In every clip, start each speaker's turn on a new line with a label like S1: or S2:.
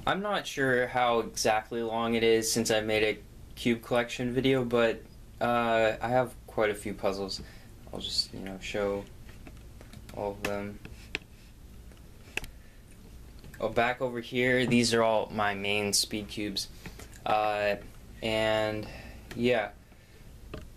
S1: I'm not sure how exactly long it is since I made a cube collection video, but I have quite a few puzzles. I'll just, show all of them. Oh, back over here, these are all my main speed cubes. And yeah,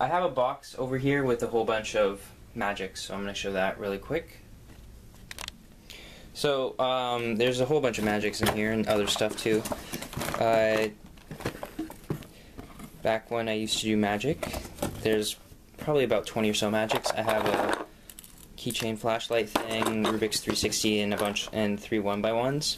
S1: I have a box over here with a whole bunch of magics, so I'm going to show that really quick. So, there's a whole bunch of magics in here and other stuff too. Back when I used to do magic, there's probably about 20 or so magics. I have a keychain flashlight thing, Rubik's 360, and a bunch, and 3 1x1s.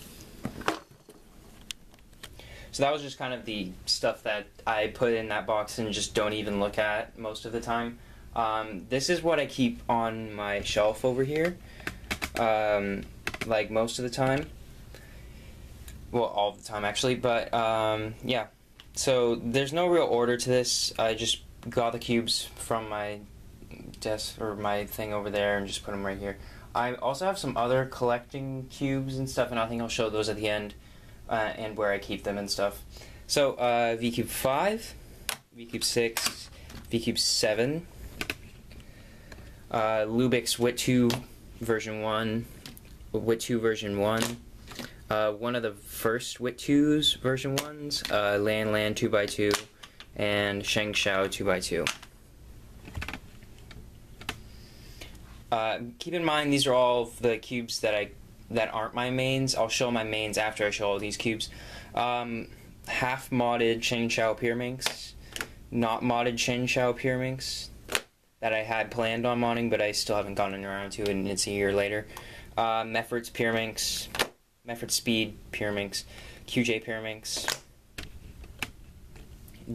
S1: So that was just kind of the stuff that I put in that box and just don't even look at most of the time. This is what I keep on my shelf over here. Like most of the time. Well, all the time actually, but yeah. So there's no real order to this. I just got the cubes from my desk or my thing over there and just put them right here. I also have some other collecting cubes and stuff, and I think I'll show those at the end and where I keep them and stuff. So V Cube 5, V Cube 6, V Cube 7, Rubik's Wit 2 version 1, Wit 2 version 1, one of the first Wit 2's version 1s, Lan 2x2, and Sheng Xiao 2x2. Keep in mind these are all of the cubes that aren't my mains. I'll show my mains after I show all these cubes. Half modded Sheng Xiao Pyraminx, not modded Sheng Xiao Pyraminx that I had planned on modding, but I still haven't gotten around to, and it's a year later. Meffert's Pyraminx, Meffert's Speed Pyraminx, QJ Pyraminx,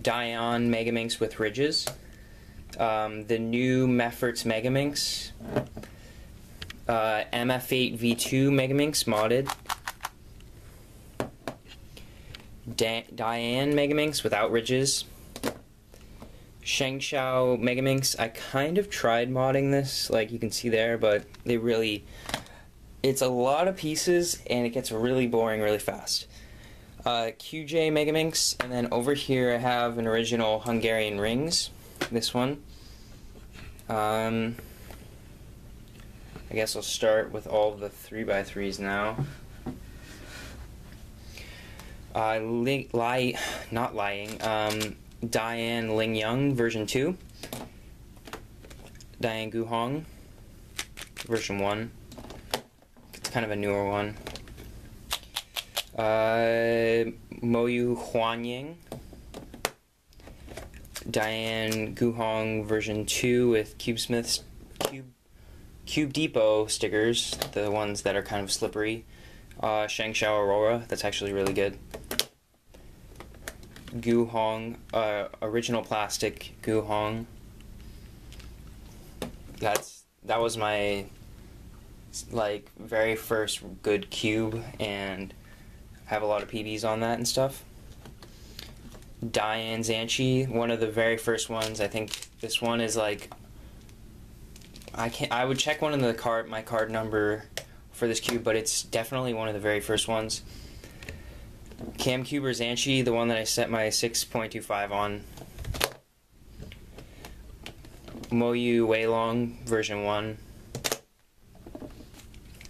S1: Dion Megaminx with ridges, the new Meffert's Megaminx, MF8 V2 Megaminx modded, Diane Megaminx without ridges, Sheng Xiao Megaminx. I kind of tried modding this, like you can see there, but it's a lot of pieces and it gets really boring really fast. QJ Megaminx, and then over here I have an original Hungarian Rings, this one. I guess I'll start with all the 3x3s now. Diane Ling Young version 2, Diane Gu Hong version 1. It's kind of a newer one. Moyu Huanying, Diane Gu Hong version 2 with Cube Depot stickers, the ones that are kind of slippery. Sheng Xiao Aurora, that's actually really good. Gu Hong, original plastic Gu Hong. That was my very first good cube, and I have a lot of PBs on that and stuff. Diane Zanchi, one of the very first ones. I think this one is I would check one of the my card number for this cube, but it's definitely one of the very first ones. Camcuber Zanchi, the one that I set my 6.25 on. Moyu Weilong version 1.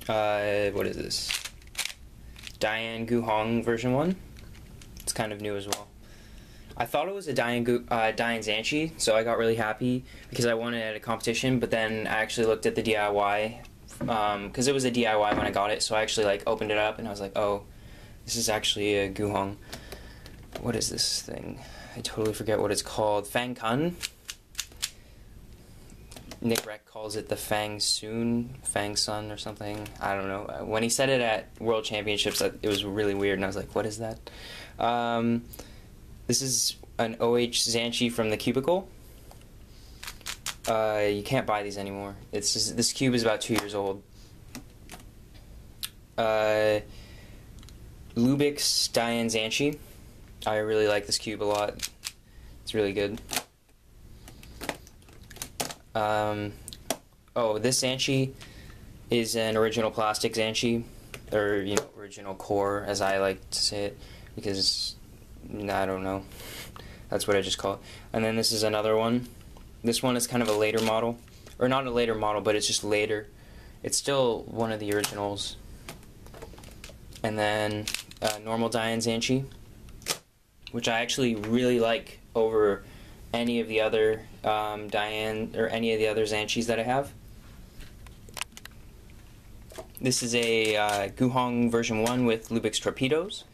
S1: What is this? Diane Gu Hong version 1. It's kind of new as well. I thought it was a Diane Zanchi, so I got really happy because I won it at a competition, but then I actually looked at the DIY, because it was a DIY when I got it, so I actually opened it up and I was like, oh, this is actually a Gu Hong. What is this thing? I totally forget what it's called. Fang Kun. Nick Rec calls it the Fang Sun or something. I don't know. When he said it at World Championships, it was really weird, and I was like, what is that? This is an OH Zanchi from the Cubicle. You can't buy these anymore. This cube is about 2 years old. Rubik's Diane Zanchi. I really like this cube a lot. It's really good. Oh, this Zanchi is an original plastic Zanchi. or original core, as I like to say it, because I don't know, that's what I just call it. And then this is another one. This one is kind of a later model, or not a later model, but it's just later. It's still one of the originals. And then normal Diane Zanchi, which I actually really like over any of the other Diane or any of the other Zanchis that I have. This is a Guhong version 1 with Rubik's torpedoes.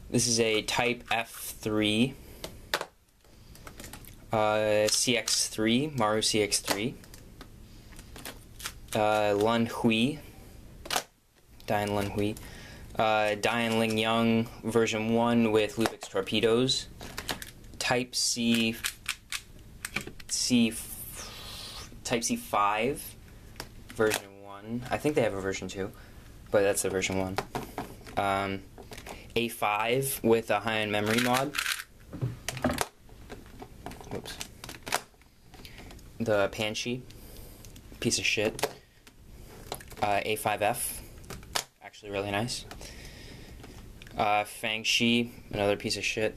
S1: This is a Type F3 CX3, Maru CX3. Lun Hui, Diane Lun Hui. Diane Ling Young version 1 with Rubik's torpedoes. Type C5 version 1. I think they have a version 2, but that's the version 1. A5 with a high-end memory mod. Whoops. The Panshi, piece of shit. A5F, actually really nice. Fangxi, another piece of shit.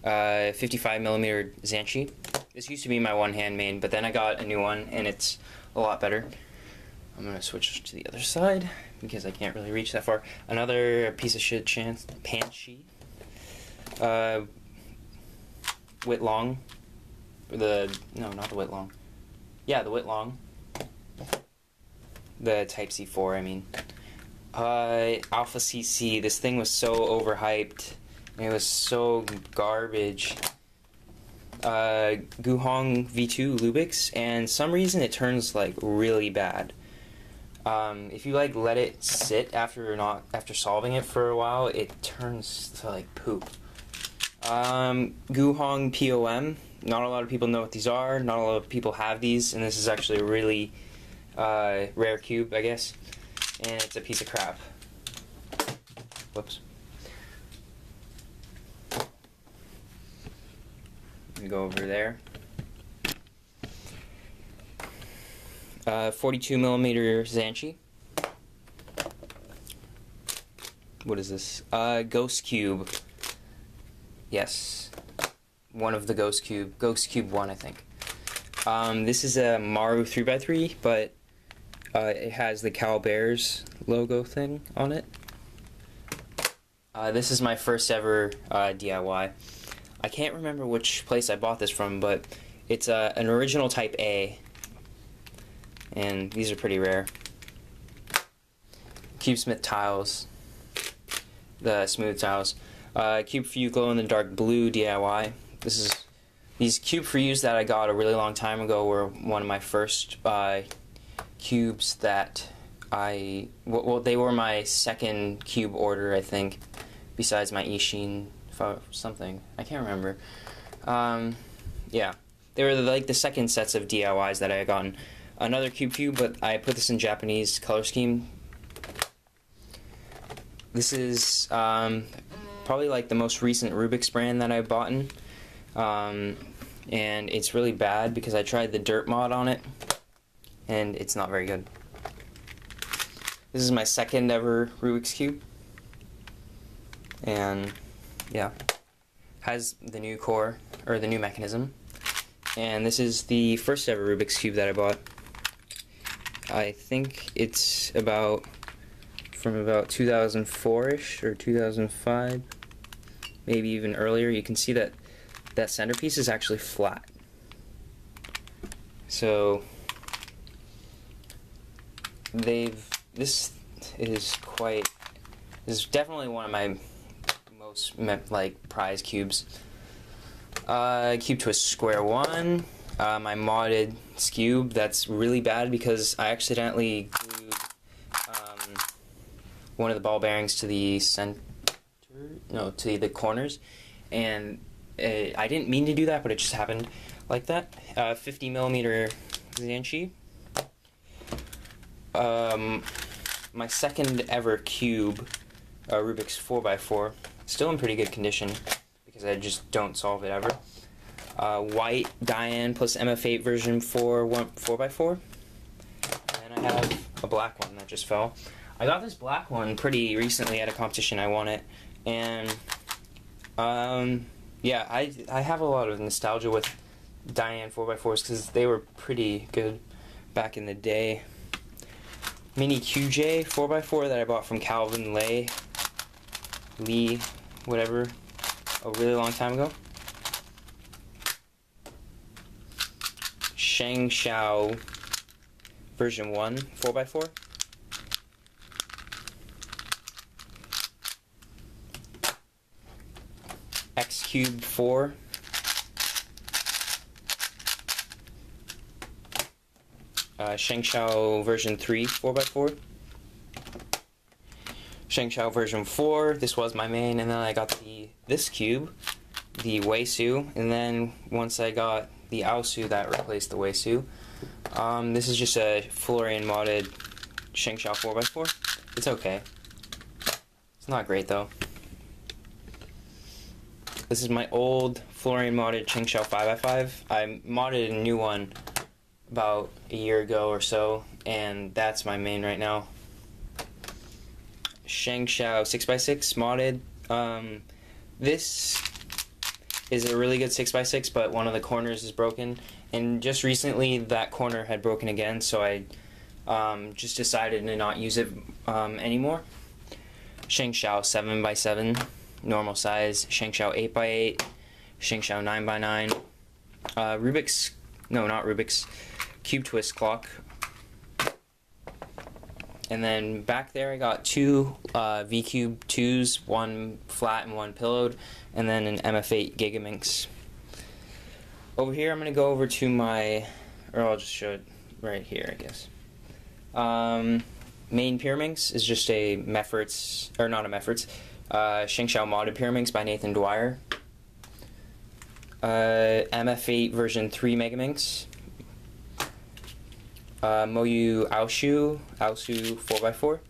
S1: 55mm Zanchi. This used to be my one-hand main, but then I got a new one, and it's a lot better. I'm gonna switch to the other side because I can't really reach that far. Another piece of shit Panshi. Whitlong. No, not the Whitlong. Yeah, the Whitlong. The Type C4, I mean. Alpha CC. This thing was so overhyped. It was so garbage. Guhong V2 Rubik's, and some reason it turns like really bad. If you like let it sit after solving it for a while, it turns to like poop. Guhong POM. Not a lot of people know what these are. Not a lot of people have these, and this is actually a really rare cube, I guess. And it's a piece of crap. Whoops. Let me go over there. 42mm Zanchi. What is this? Ghost Cube. Yes. One of the Ghost Cube 1, I think. This is a Maru 3x3, but it has the Cal Bears logo thing on it. This is my first ever DIY. I can't remember which place I bought this from, but it's an original Type A, and these are pretty rare. CubeSmith tiles, the smooth tiles. Cube for You Glow in the Dark Blue DIY. These Cube for Yous that I got a really long time ago were one of my first cubes that well, they were my second cube order, I think, besides my Ishin something. I can't remember. Yeah, they were like the second sets of DIYs that I had gotten. Another cube, but I put this in Japanese color scheme. This is probably like the most recent Rubik's brand that I bought in. And it's really bad because I tried the dirt mod on it, and it's not very good. This is my second ever Rubik's Cube, and yeah, has the new core, or the new mechanism, and this is the first ever Rubik's Cube that I bought. I think it's from about 2004-ish, or 2005, maybe even earlier. You can see that centerpiece is actually flat. So this is definitely one of my most prized cubes. Cube Twist Square 1. My modded cube that's really bad because I accidentally glued one of the ball bearings to the to the corners, and I didn't mean to do that, but it just happened like that. 50mm Zanchi. My second ever cube, Rubik's 4x4. Still in pretty good condition because I just don't solve it ever. White Diane plus MF8 version 4x4. And then I have black one that just fell. I got this black one pretty recently at a competition. I won it, and yeah, I have a lot of nostalgia with Diane 4x4s because they were pretty good back in the day. Mini QJ 4x4 that I bought from Calvin Lee, whatever, a really long time ago. Shengshao version 1 4x4. X Cube 4. Shengshao version 3 4x4. Shengshao version 4, this was my main, and then I got this cube, the Weisu, and then once I got the Aosu that replaced the Weisu. This is just a Florian modded Shengshao 4x4. It's okay. It's not great though. This is my old Florian modded Shengshao 5x5. I modded a new one about a year ago or so, and that's my main right now. Shengshao 6x6 modded. This is a really good 6x6, but one of the corners is broken, and just recently that corner had broken again, so I just decided to not use it anymore. Shengshao 7x7 normal size, Shengshao 8x8, Shengshao 9x9, Rubik's, no, not Rubik's, Cube Twist clock. And then back there I got two V-Cube 2s, one flat and one pillowed, and then an MF8 Gigaminx. Over here I'm going to go over to my, or I'll just show it right here I guess. Main Pyraminx is just a Mefferts, or not a Mefferts, Shengshao modded Pyraminx by Nathan Dwyer. MF8 version 3 Megaminx. Moyu Aosu 4x4.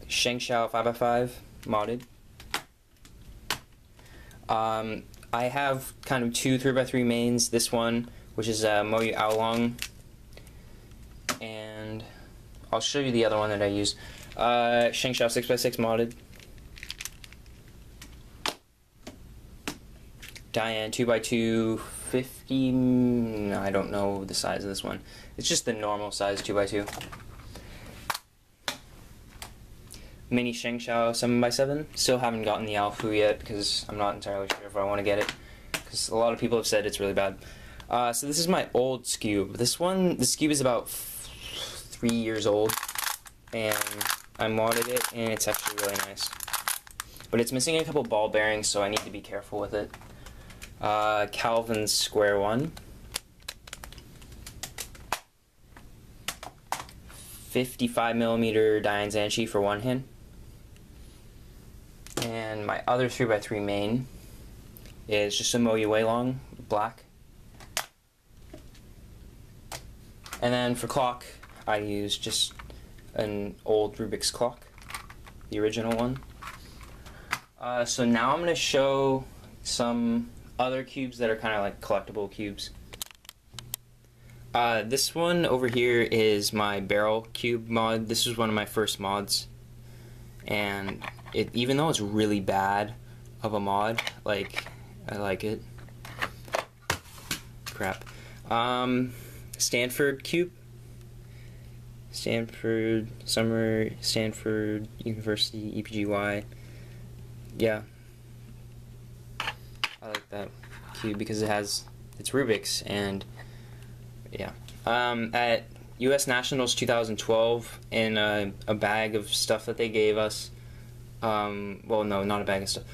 S1: Shengshao 5x5 modded. I have kind of two 3x3 mains. This one, which is Moyu Aolong, and I'll show you the other one that I use. Shengshao 6x6 modded. Diane 2x2 50, I don't know the size of this one. It's just the normal size 2x2. Mini Shengshao 7x7. Still haven't gotten the Alfu yet because I'm not entirely sure if I want to get it, because a lot of people have said it's really bad. So this is my old Scube. This Scube is about 3 years old, and I modded it, and it's actually really nice. But it's missing a couple ball bearings, so I need to be careful with it. Calvin's Square 1. 55mm Diane Zanchi for one hand. And my other 3x3 main is just a Moyu Weilong, black. And then for clock, I use just an old Rubik's clock, the original one. So now I'm going to show some other cubes that are kind of like collectible cubes. This one over here is my barrel cube mod. This was one of my first mods, and even though it's really bad of a mod, like, I like it. Crap. Stanford cube. Stanford University EPGY. Yeah. I like that cube because it's Rubik's, and yeah. At US Nationals 2012, in a bag of stuff that they gave us, well, no, not a bag of stuff.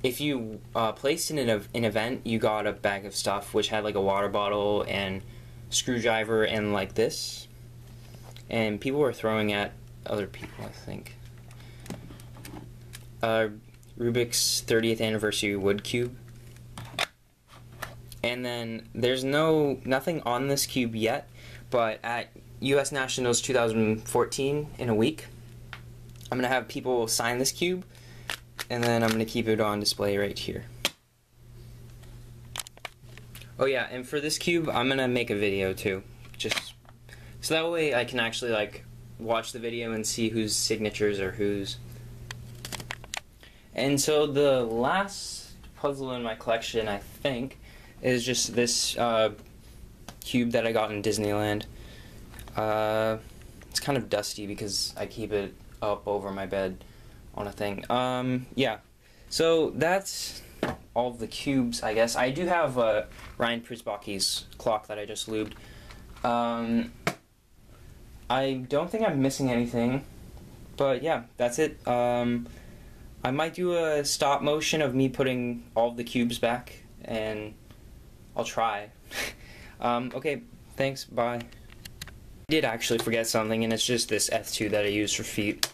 S1: If you placed in an event, you got a bag of stuff which had like a water bottle and screwdriver and like this, and people were throwing at other people, I think. Rubik's 30th anniversary wood cube. And then there's nothing on this cube yet, but at US Nationals 2014, in a week, I'm going to have people sign this cube, and then I'm going to keep it on display right here. Oh yeah, and for this cube, I'm going to make a video too, just So that way I can actually like watch the video and see whose signatures are whose. And so the last puzzle in my collection, I think, is just this cube that I got in Disneyland. It's kind of dusty because I keep it up over my bed on a thing. Yeah. So that's all of the cubes, I guess. I do have Ryan Prisbacky's clock that I just lubed. I don't think I'm missing anything, but yeah, that's it. I might do a stop motion of me putting all of the cubes back, and I'll try. Okay, thanks, bye. I did actually forget something, and it's just this F2 that I use for feet.